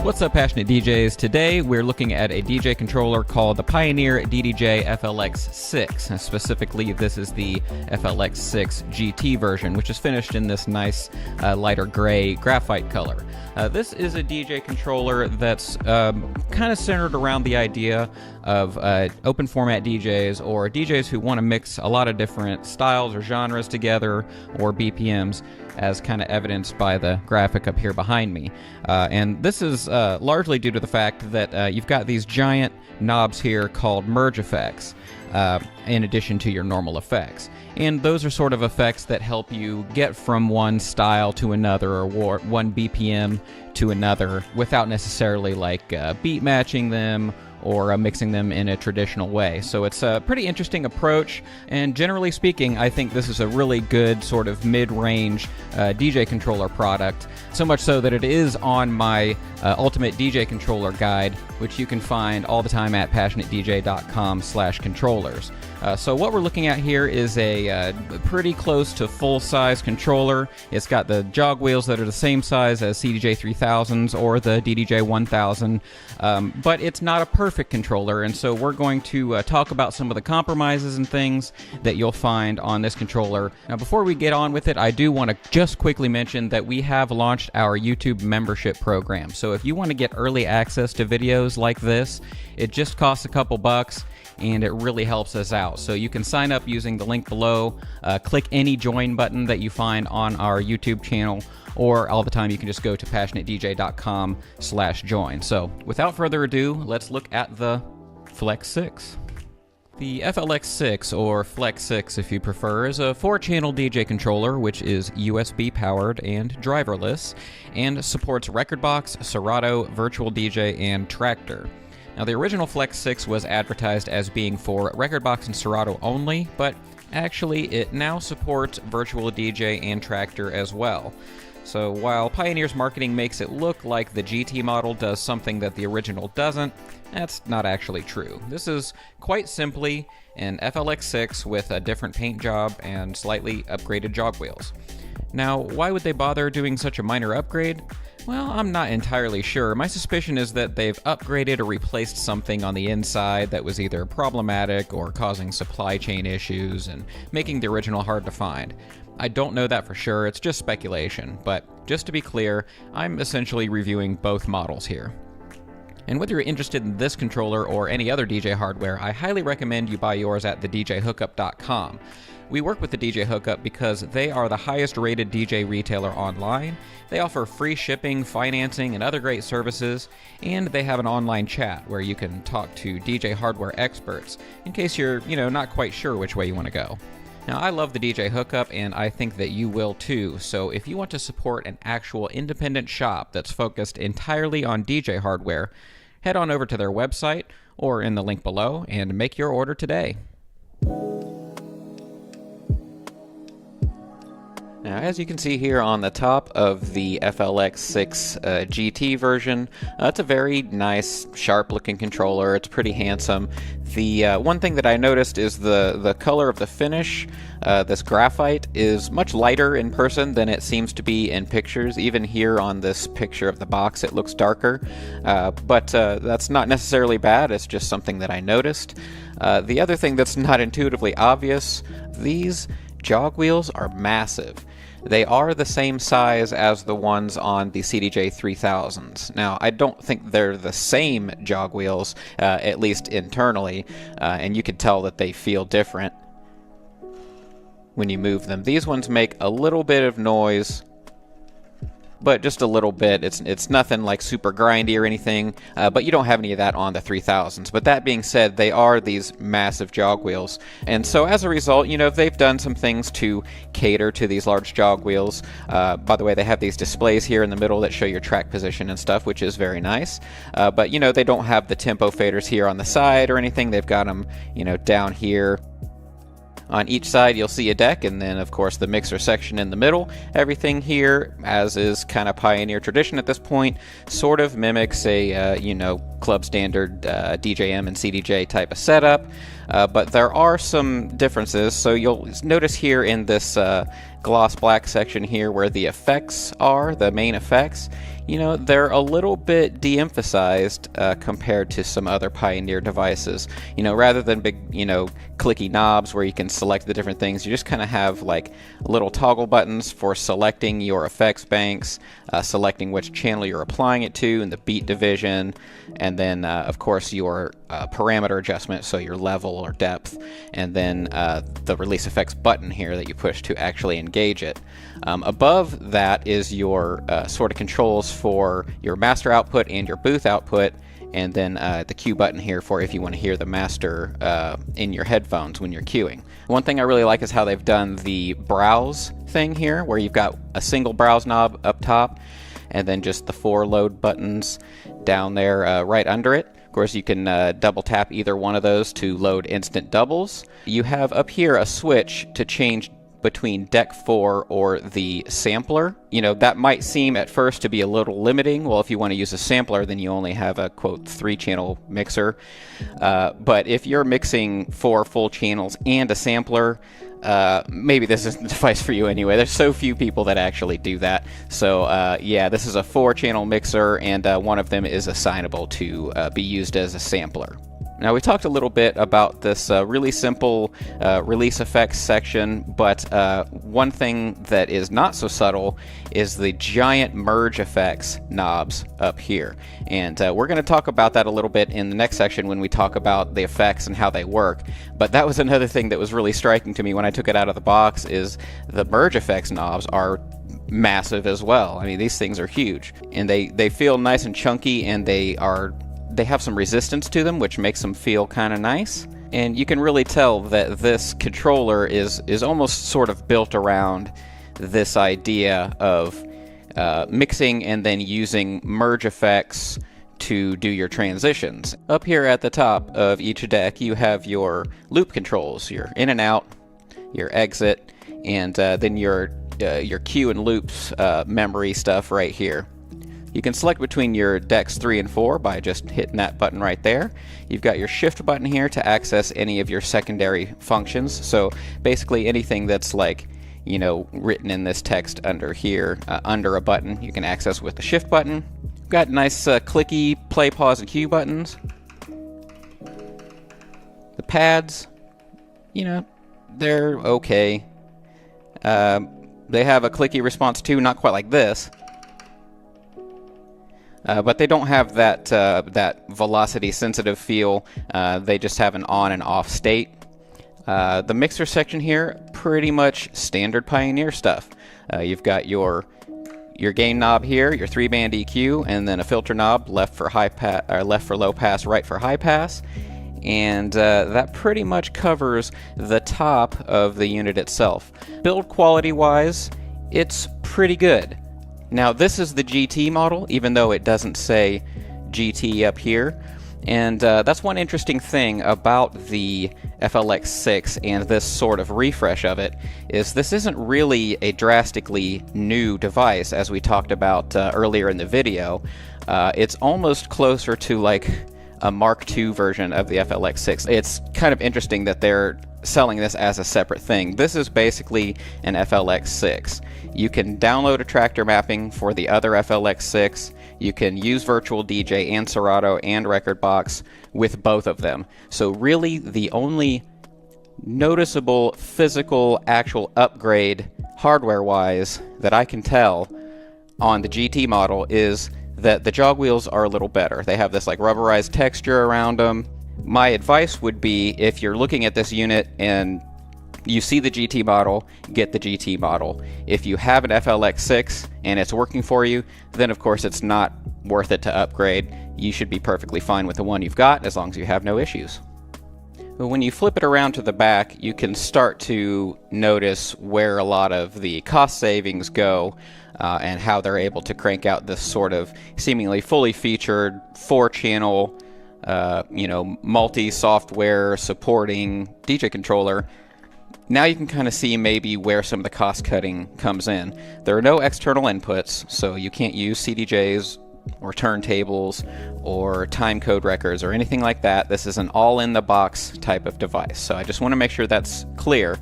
What's up, passionate DJs? Today we're looking at a DJ controller called the Pioneer DJ FLX 6. And specifically, this is the FLX 6 GT version, which is finished in this nice lighter gray graphite color. This is a DJ controller that's kind of centered around the idea of open format DJs, or DJs who want to mix a lot of different styles or genres together, or BPMs, as kind of evidenced by the graphic up here behind me. And this is largely due to the fact that you've got these giant knobs here called merge effects, in addition to your normal effects. And those are sort of effects that help you get from one style to another, or one BPM to another, without necessarily like beat matching them or mixing them in a traditional way. So it's a pretty interesting approach, and generally speaking, I think this is a really good sort of mid-range DJ controller product, so much so that it is on my Ultimate DJ Controller Guide, which you can find all the time at passionatedj.com/controllers. So what we're looking at here is a pretty close to full-size controller. It's got the jog wheels that are the same size as CDJ 3000s or the DDJ 1000, but it's not a perfect controller, and so we're going to talk about some of the compromises and things that you'll find on this controller. Now, before we get on with it, I do want to just quickly mention that we have launched our YouTube membership program. So if you want to get early access to videos like this, it just costs a couple bucks, and it really helps us out. So you can sign up using the link below, click any join button that you find on our YouTube channel, or all the time you can just go to passionatedj.com/join. So without further ado, let's look at the FLX 6. The FLX 6, or FLX 6 if you prefer, is a 4-channel DJ controller which is USB powered and driverless, and supports Rekordbox, Serato, Virtual DJ, and Traktor. Now, the original FLX 6 was advertised as being for Rekordbox and Serato only, but actually it now supports Virtual DJ and Traktor as well. So while Pioneer's marketing makes it look like the GT model does something that the original doesn't, that's not actually true. This is quite simply an FLX 6 with a different paint job and slightly upgraded jog wheels. Now, why would they bother doing such a minor upgrade? Well, I'm not entirely sure. My suspicion is that they've upgraded or replaced something on the inside that was either problematic or causing supply chain issues and making the original hard to find. I don't know that for sure, it's just speculation, but just to be clear, I'm essentially reviewing both models here. And whether you're interested in this controller or any other DJ hardware, I highly recommend you buy yours at thedjhookup.com. We work with the DJ Hookup because they are the highest rated DJ retailer online. They offer free shipping, financing, and other great services, and they have an online chat where you can talk to DJ hardware experts in case you're, not quite sure which way you want to go. Now, I love the DJ Hookup, and I think that you will too, so if you want to support an actual independent shop that's focused entirely on DJ hardware, head on over to their website or in the link below and make your order today. Now, as you can see here on the top of the FLX 6 GT version, it's a very nice, sharp-looking controller. It's pretty handsome. The one thing that I noticed is the color of the finish. This graphite is much lighter in person than it seems to be in pictures. Even here on this picture of the box, it looks darker. But that's not necessarily bad. It's just something that I noticed. The other thing that's not intuitively obvious, these jog wheels are massive. They are the same size as the ones on the CDJ 3000s. Now, I don't think they're the same jog wheels, at least internally, and you can tell that they feel different when you move them. These ones make a little bit of noise, but just a little bit. It's nothing like super grindy or anything, but you don't have any of that on the 3000s. But that being said, they are these massive jog wheels, and so as a result, they've done some things to cater to these large jog wheels. By the way, they have these displays here in the middle that show your track position and stuff, which is very nice. But they don't have the tempo faders here on the side or anything. They've got them, down here. On each side, you'll see a deck, and then, of course, the mixer section in the middle. Everything here, as is kind of Pioneer tradition at this point, sort of mimics a, club standard DJM and CDJ type of setup. But there are some differences. So you'll notice here in this gloss black section here where the effects are, the main effects, you know, they're a little bit de-emphasized compared to some other Pioneer devices. You know, rather than big, you know, clicky knobs where you can select the different things, you just kind of have like little toggle buttons for selecting your effects banks, selecting which channel you're applying it to, and the beat division, and then of course your parameter adjustment, so your level or depth, and then the release effects button here that you push to actually engage it. Above that is your sort of controls for your master output and your booth output, and then the cue button here for if you want to hear the master in your headphones when you're cueing. One thing I really like is how they've done the browse thing here, where you've got a single browse knob up top, and then just the 4 load buttons down there right under it. Of course, you can double tap either one of those to load instant doubles. You have up here a switch to change between deck 4 or the sampler. You know, that might seem at first to be a little limiting. Well, if you want to use a sampler, then you only have a, quote, 3-channel mixer. But if you're mixing 4 full channels and a sampler, maybe this isn't the device for you anyway. There's so few people that actually do that. So yeah, this is a 4-channel mixer, and one of them is assignable to be used as a sampler. Now, we talked a little bit about this really simple release effects section, but one thing that is not so subtle is the giant merge effects knobs up here. And we're going to talk about that a little bit in the next section when we talk about the effects and how they work. But that was another thing that was really striking to me when I took it out of the box, is the merge effects knobs are massive as well. I mean, these things are huge, and they feel nice and chunky, and they have some resistance to them, which makes them feel kind of nice. And you can really tell that this controller is almost sort of built around this idea of mixing and then using merge effects to do your transitions. Up here at the top of each deck, you have your loop controls, your in and out, your exit, and then your cue and loops memory stuff right here. You can select between your decks 3 and 4 by just hitting that button right there. You've got your shift button here to access any of your secondary functions. So basically anything that's like, you know, written in this text under here, under a button, you can access with the shift button. We've got nice clicky play, pause, and cue buttons. The pads, you know, they're okay. They have a clicky response too, not quite like this. But they don't have that velocity-sensitive feel. They just have an on and off state. The mixer section here, pretty much standard Pioneer stuff. You've got your gain knob here, your 3-band EQ, and then a filter knob, left for low pass, right for high pass. And that pretty much covers the top of the unit itself. Build quality-wise, it's pretty good. Now, this is the GT model, even though it doesn't say GT up here. And that's one interesting thing about the FLX6 and this sort of refresh of it, is this isn't really a drastically new device, as we talked about earlier in the video. It's almost closer to like a Mark II version of the FLX6. It's kind of interesting that they're selling this as a separate thing. This is basically an FLX6. You can download a tractor mapping for the other FLX6. You can use Virtual DJ and Serato and Rekordbox with both of them. So really the only noticeable physical actual upgrade hardware-wise that I can tell on the GT model is that the jog wheels are a little better. They have this like rubberized texture around them. My advice would be, if you're looking at this unit and you see the GT model, get the GT model. If you have an FLX6 and it's working for you, then of course it's not worth it to upgrade. You should be perfectly fine with the one you've got as long as you have no issues. But when you flip it around to the back, you can start to notice where a lot of the cost savings go, and how they're able to crank out this sort of seemingly fully featured 4-channel multi-software supporting DJ controller. Now you can kind of see maybe where some of the cost cutting comes in. There are no external inputs, so you can't use CDJs or turntables or timecode records or anything like that. This is an all-in-the-box type of device, so I just want to make sure that's clear,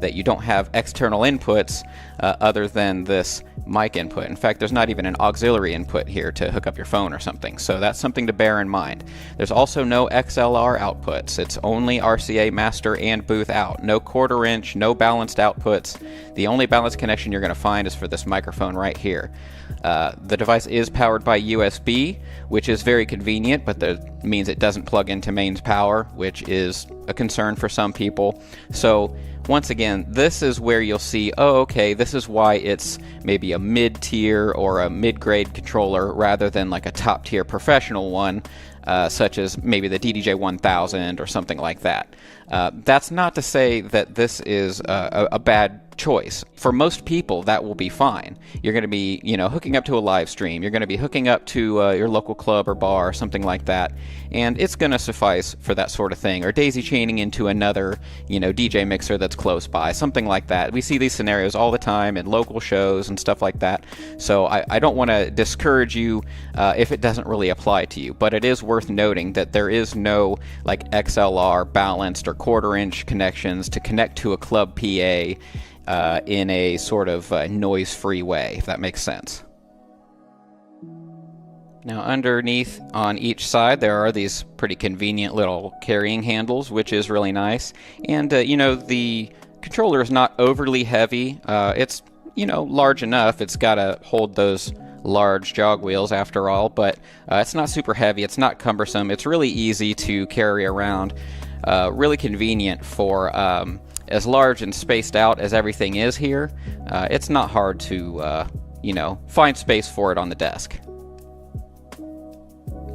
that you don't have external inputs other than this mic input. In fact, there's not even an auxiliary input here to hook up your phone or something, so that's something to bear in mind. There's also no XLR outputs. It's only RCA master and booth out. No quarter inch, no balanced outputs. The only balanced connection you're going to find is for this microphone right here. The device is powered by USB, which is very convenient, but that means it doesn't plug into mains power, which is a concern for some people. So once again, this is where you'll see, oh, okay, this is why it's maybe a mid-tier or a mid-grade controller rather than like a top-tier professional one, such as maybe the DDJ 1000 or something like that. That's not to say that this is a bad choice. For most people, that will be fine. You're going to be, hooking up to a live stream. You're going to be hooking up to your local club or bar or something like that, and it's going to suffice for that sort of thing. Or daisy chaining into another, DJ mixer that's close by, something like that. We see these scenarios all the time in local shows and stuff like that. So I don't want to discourage you if it doesn't really apply to you, but it is worth noting that there is no like XLR balanced or quarter-inch connections to connect to a club PA in a sort of noise-free way, if that makes sense. Now underneath on each side there are these pretty convenient little carrying handles, which is really nice. And the controller is not overly heavy. It's large enough. It's got to hold those large jog wheels after all, but it's not super heavy. It's not cumbersome. It's really easy to carry around. Really convenient for as large and spaced out as everything is here. It's not hard to find space for it on the desk.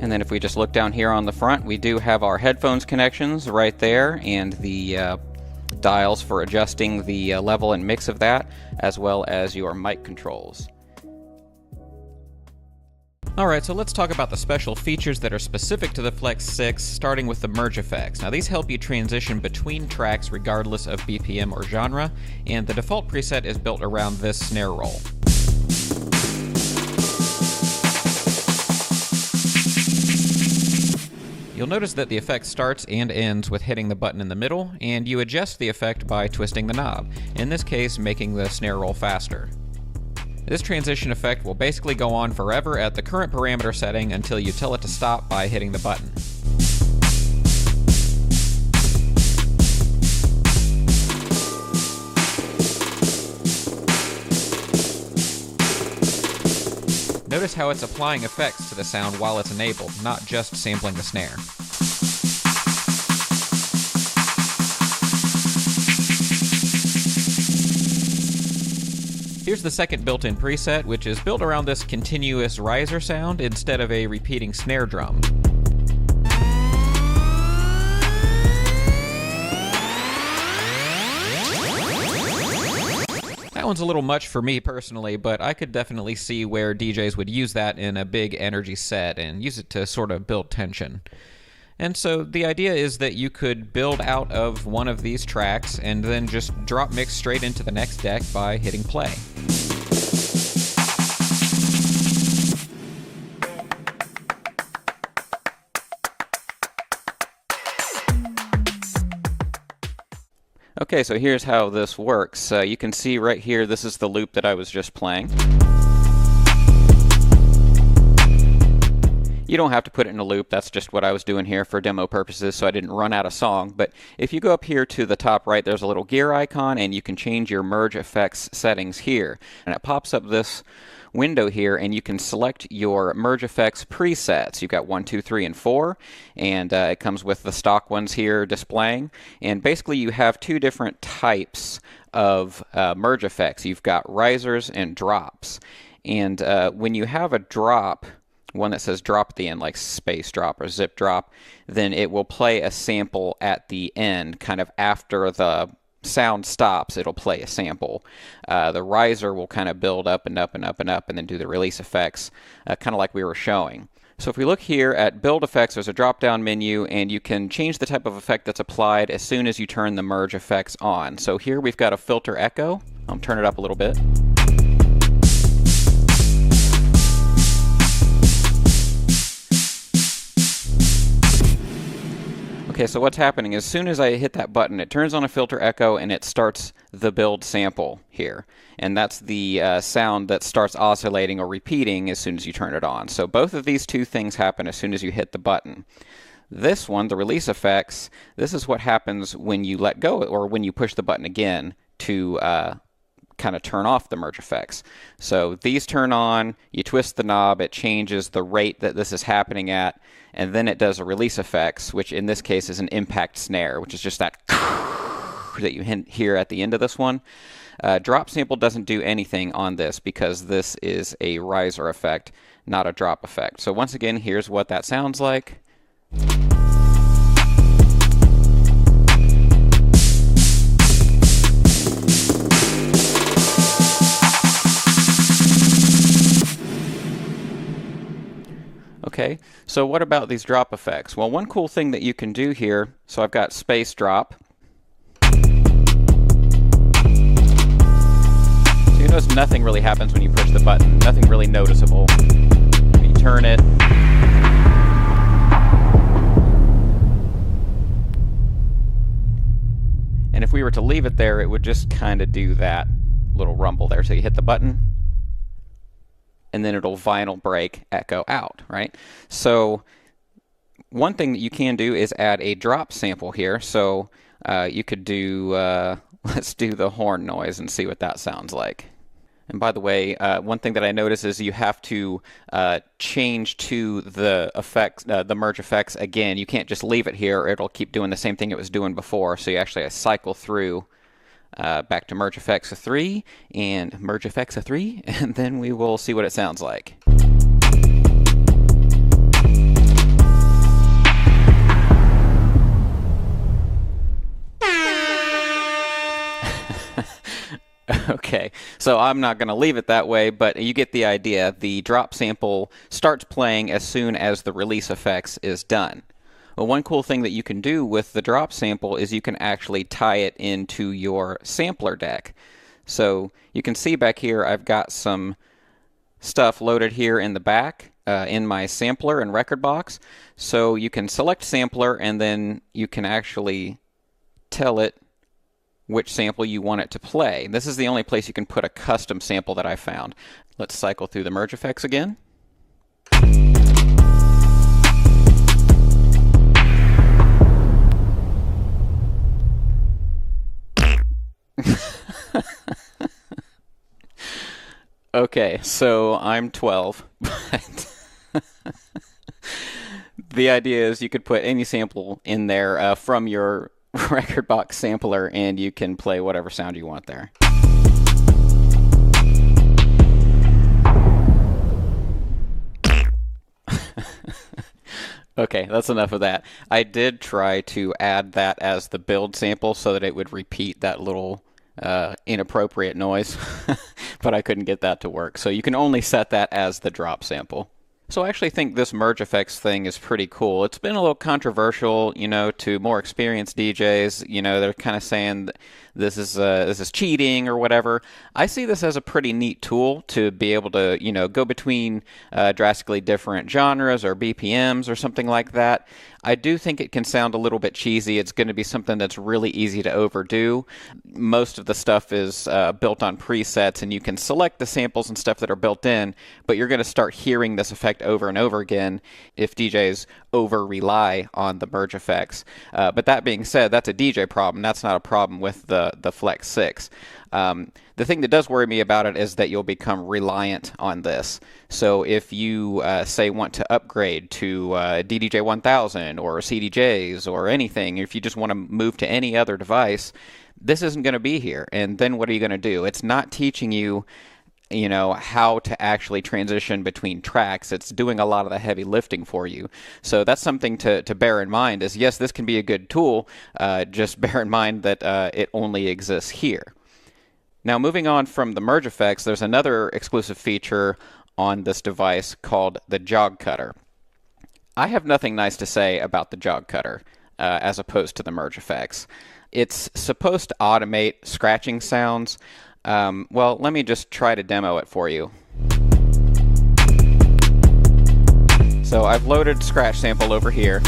And then if we just look down here on the front, we do have our headphones connections right there, and the dials for adjusting the level and mix of that, as well as your mic controls. Alright, so let's talk about the special features that are specific to the FLX 6, starting with the merge effects. Now these help you transition between tracks regardless of BPM or genre, and the default preset is built around this snare roll. You'll notice that the effect starts and ends with hitting the button in the middle, and you adjust the effect by twisting the knob, in this case making the snare roll faster. This transition effect will basically go on forever at the current parameter setting until you tell it to stop by hitting the button. Notice how it's applying effects to the sound while it's enabled, not just sampling the snare. Here's the second built-in preset, which is built around this continuous riser sound instead of a repeating snare drum. That one's a little much for me personally, but I could definitely see where DJs would use that in a big energy set and use it to sort of build tension. And so the idea is that you could build out of one of these tracks and then just drop mix straight into the next deck by hitting play. Okay, so here's how this works. You can see right here, this is the loop that I was just playing. You don't have to put it in a loop, that's just what I was doing here for demo purposes, so I didn't run out of song. But if you go up here to the top right, there's a little gear icon, and you can change your merge effects settings here. And it pops up this window here, and you can select your merge effects presets. You've got 1, 2, 3, and 4, and it comes with the stock ones here displaying. And basically you have two different types of merge effects. You've got risers and drops. And when you have a drop, one that says drop at the end, like space drop or zip drop, then it will play a sample at the end, kind of after the sound stops, it'll play a sample. The riser will kind of build up and up and up and up and then do the release effects, kind of like we were showing. So if we look here at build effects, there's a drop down menu, and you can change the type of effect that's applied as soon as you turn the merge effects on. So here we've got a filter echo. I'll turn it up a little bit. Okay, so what's happening, as soon as I hit that button, it turns on a filter echo and it starts the build sample here. And that's the sound that starts oscillating or repeating as soon as you turn it on. So both of these two things happen as soon as you hit the button. This one, the release effects, this is what happens when you let go or when you push the button again to kind of turn off the merge effects. So these turn on, you twist the knob, it changes the rate that this is happening at, and then it does a release effects, which in this case is an impact snare, which is just that that you hear at the end of this one. Drop sample doesn't do anything on this because this is a riser effect, not a drop effect. So once again, here's what that sounds like. Okay, so what about these drop effects? Well, one cool thing that you can do here, so I've got space drop. So you notice nothing really happens when you push the button, nothing really noticeable. When you turn it, and if we were to leave it there, it would just kind of do that little rumble there. So you hit the button, and then it'll vinyl break echo out, right? So one thing that you can do is add a drop sample here. So you could do, let's do the horn noise and see what that sounds like. And by the way, one thing that I notice is you have to change to the effects, the merge effects again. You can't just leave it here, or it'll keep doing the same thing it was doing before. So you actually cycle through back to merge effects of 3 and merge effects of 3, and then we will see what it sounds like. Okay, so I'm not going to leave it that way, but you get the idea. The drop sample starts playing as soon as the release effects is done. Well, one cool thing that you can do with the drop sample is you can actually tie it into your sampler deck. So you can see back here I've got some stuff loaded here in the back in my sampler and record box. So you can select sampler and then you can actually tell it which sample you want it to play. This is the only place you can put a custom sample that I found. Let's cycle through the merge effects again. Okay, so I'm 12, but the idea is you could put any sample in there from your record box sampler and you can play whatever sound you want there. Okay, that's enough of that. I did try to add that as the build sample so that it would repeat that little inappropriate noise, but I couldn't get that to work. So you can only set that as the drop sample. So I actually think this merge effects thing is pretty cool. It's been a little controversial, you know, to more experienced DJs. You know, they're kind of saying this is cheating or whatever. I see this as a pretty neat tool to be able to, you know, go between drastically different genres or BPMs or something like that. I do think it can sound a little bit cheesy. It's going to be something that's really easy to overdo. Most of the stuff is built on presets, and you can select the samples and stuff that are built in, but you're going to start hearing this effect over and over again if DJs over-rely on the merge effects. But that being said, that's a DJ problem. That's not a problem with the FLX 6. The thing that does worry me about it is that you'll become reliant on this. So if you, say, want to upgrade to DDJ 1000 or CDJs or anything, if you just want to move to any other device, this isn't going to be here. And then what are you going to do? It's not teaching you, you know, how to actually transition between tracks. It's doing a lot of the heavy lifting for you. So that's something to bear in mind is, yes, this can be a good tool. Just bear in mind that it only exists here. Now, moving on from the merge effects, there's another exclusive feature on this device called the jog cutter. I have nothing nice to say about the jog cutter as opposed to the merge effects. It's supposed to automate scratching sounds. Well, let me just try to demo it for you. So I've loaded scratch sample over here.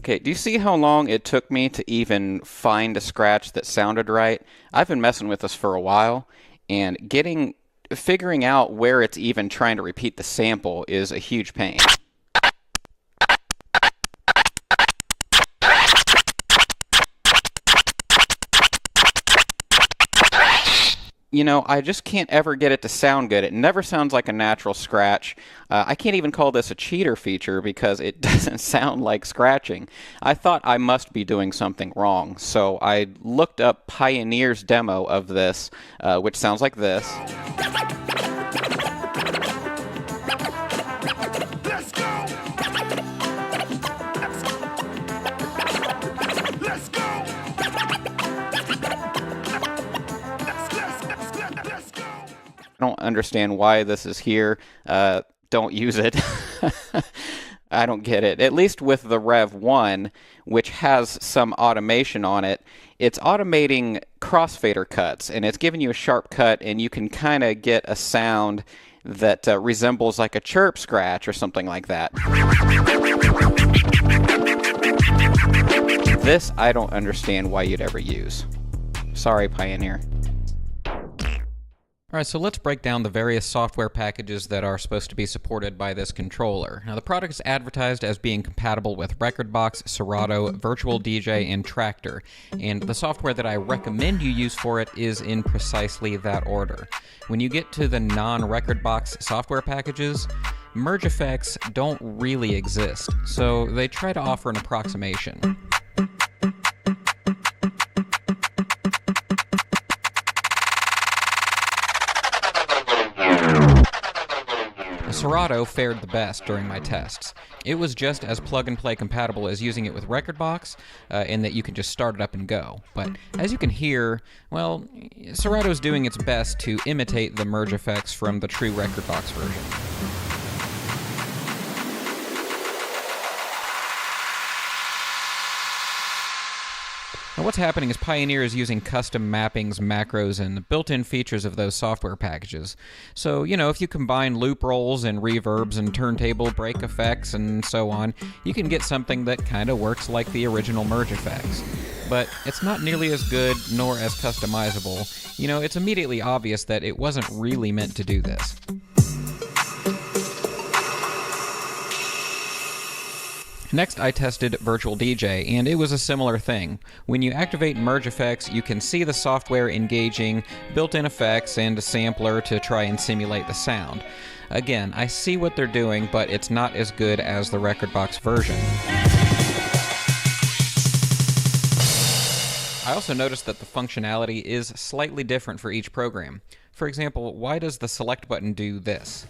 Okay, do you see how long it took me to even find a scratch that sounded right? I've been messing with this for a while, and figuring out where it's even trying to repeat the sample is a huge pain. You know, I just can't ever get it to sound good. It never sounds like a natural scratch. I can't even call this a cheater feature because it doesn't sound like scratching. I thought I must be doing something wrong, so I looked up Pioneer's demo of this, which sounds like this. I don't understand why this is here. Don't use it. I don't get it. At least with the Rev 1, which has some automation on it, it's automating crossfader cuts, and it's giving you a sharp cut, and you can kind of get a sound that resembles like a chirp scratch or something like that. This I don't understand why you'd ever use. Sorry, Pioneer. Alright, so let's break down the various software packages that are supposed to be supported by this controller. Now, the product is advertised as being compatible with Rekordbox, Serato, Virtual DJ, and Traktor, and the software that I recommend you use for it is in precisely that order. When you get to the non-Rekordbox software packages, merge effects don't really exist, so they try to offer an approximation. Serato fared the best during my tests. It was just as plug-and-play compatible as using it with Rekordbox, in that you can just start it up and go. But as you can hear, well, Serato's doing its best to imitate the merge effects from the true Rekordbox version. Now what's happening is Pioneer is using custom mappings, macros, and the built-in features of those software packages. So, you know, if you combine loop rolls and reverbs and turntable break effects and so on, you can get something that kind of works like the original merge effects. But it's not nearly as good nor as customizable. You know, it's immediately obvious that it wasn't really meant to do this. Next, I tested Virtual DJ, and it was a similar thing. When you activate merge effects, you can see the software engaging built-in effects and a sampler to try and simulate the sound. Again, I see what they're doing, but it's not as good as the Rekordbox version. I also noticed that the functionality is slightly different for each program. For example, why does the select button do this?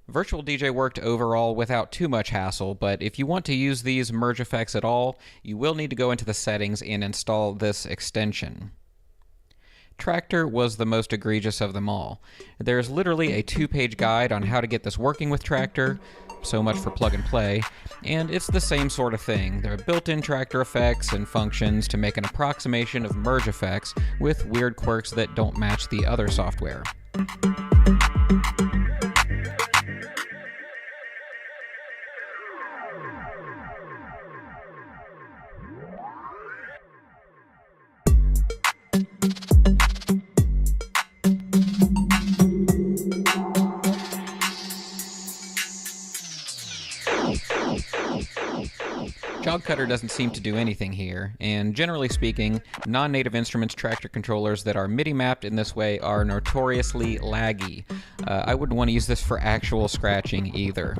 Virtual DJ worked overall without too much hassle, but if you want to use these merge effects at all, you will need to go into the settings and install this extension. Traktor was the most egregious of them all. There's literally a 2-page guide on how to get this working with Traktor, so much for plug and play, and it's the same sort of thing. There are built-in Traktor effects and functions to make an approximation of merge effects with weird quirks that don't match the other software. Jog Cutter doesn't seem to do anything here, and generally speaking, non-native instruments Traktor controllers that are MIDI mapped in this way are notoriously laggy. I wouldn't want to use this for actual scratching either.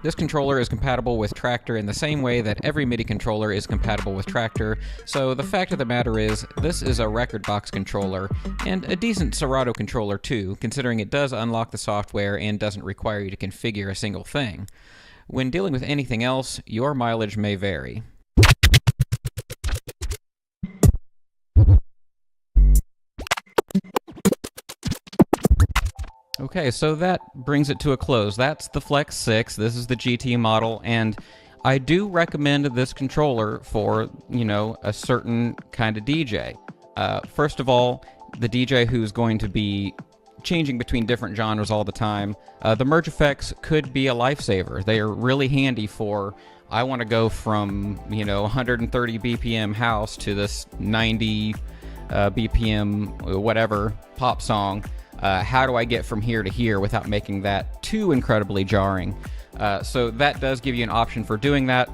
This controller is compatible with Traktor in the same way that every MIDI controller is compatible with Traktor, so the fact of the matter is, this is a Rekordbox controller, and a decent Serato controller too, considering it does unlock the software and doesn't require you to configure a single thing. When dealing with anything else, your mileage may vary. Okay, so that brings it to a close. That's the FLX 6, this is the GT model, and I do recommend this controller for, you know, a certain kind of DJ. First of all, the DJ who's going to be changing between different genres all the time, the merge effects could be a lifesaver. They are really handy for, I want to go from, 130 BPM house to this 90 BPM whatever pop song. How do I get from here to here without making that too incredibly jarring? So that does give you an option for doing that.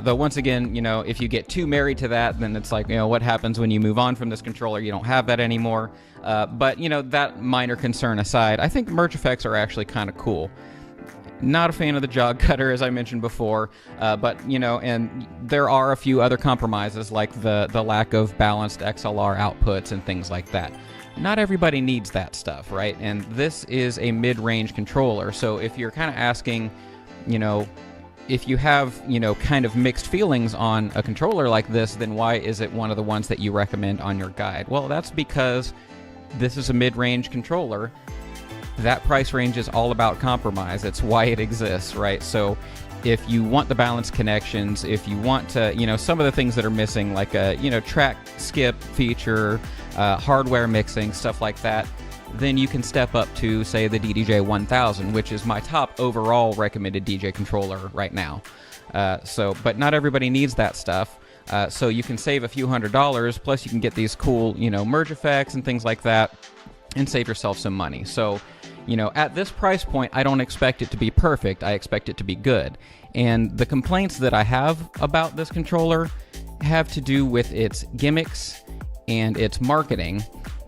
Though once again, if you get too married to that, then it's like, what happens when you move on from this controller? You don't have that anymore. But that minor concern aside, I think merge effects are actually kind of cool. Not a fan of the jog cutter, as I mentioned before, but, and there are a few other compromises, like the lack of balanced XLR outputs and things like that. Not everybody needs that stuff, right? And this is a mid-range controller, so if you're kind of asking, if you have, kind of mixed feelings on a controller like this, then why is it one of the ones that you recommend on your guide? Well, that's because this is a mid-range controller. That price range is all about compromise. It's why it exists, right? So if you want the balanced connections, if you want to, some of the things that are missing, like a, track skip feature, hardware mixing, stuff like that, then you can step up to, say, the DDJ 1000, which is my top overall recommended DJ controller right now. But not everybody needs that stuff. So you can save a few $100s, plus you can get these cool, merge effects and things like that, and save yourself some money. So, at this price point, I don't expect it to be perfect. I expect it to be good. And the complaints that I have about this controller have to do with its gimmicks and its marketing.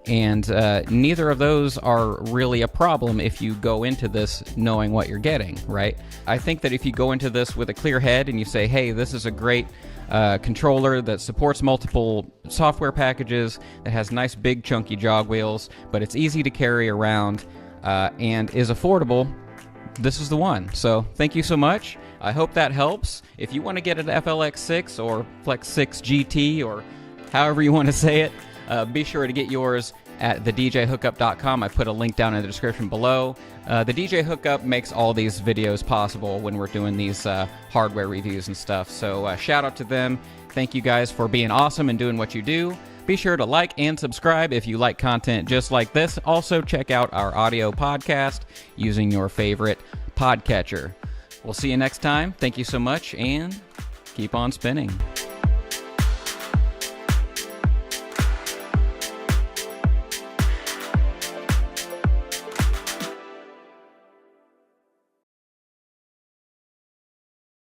And neither of those are really a problem if you go into this knowing what you're getting, right? I think that if you go into this with a clear head and you say, hey, this is a great controller that supports multiple software packages, that has nice big chunky jog wheels, but it's easy to carry around and is affordable, this is the one. So thank you so much. I hope that helps. If you want to get an FLX6 or Flex 6 GT or however you want to say it, be sure to get yours at thedjhookup.com. I put a link down in the description below. The DJ Hookup makes all these videos possible when we're doing these hardware reviews and stuff. So shout out to them. Thank you guys for being awesome and doing what you do. Be sure to like and subscribe if you like content just like this. Also, check out our audio podcast using your favorite podcatcher. We'll see you next time. Thank you so much, and keep on spinning.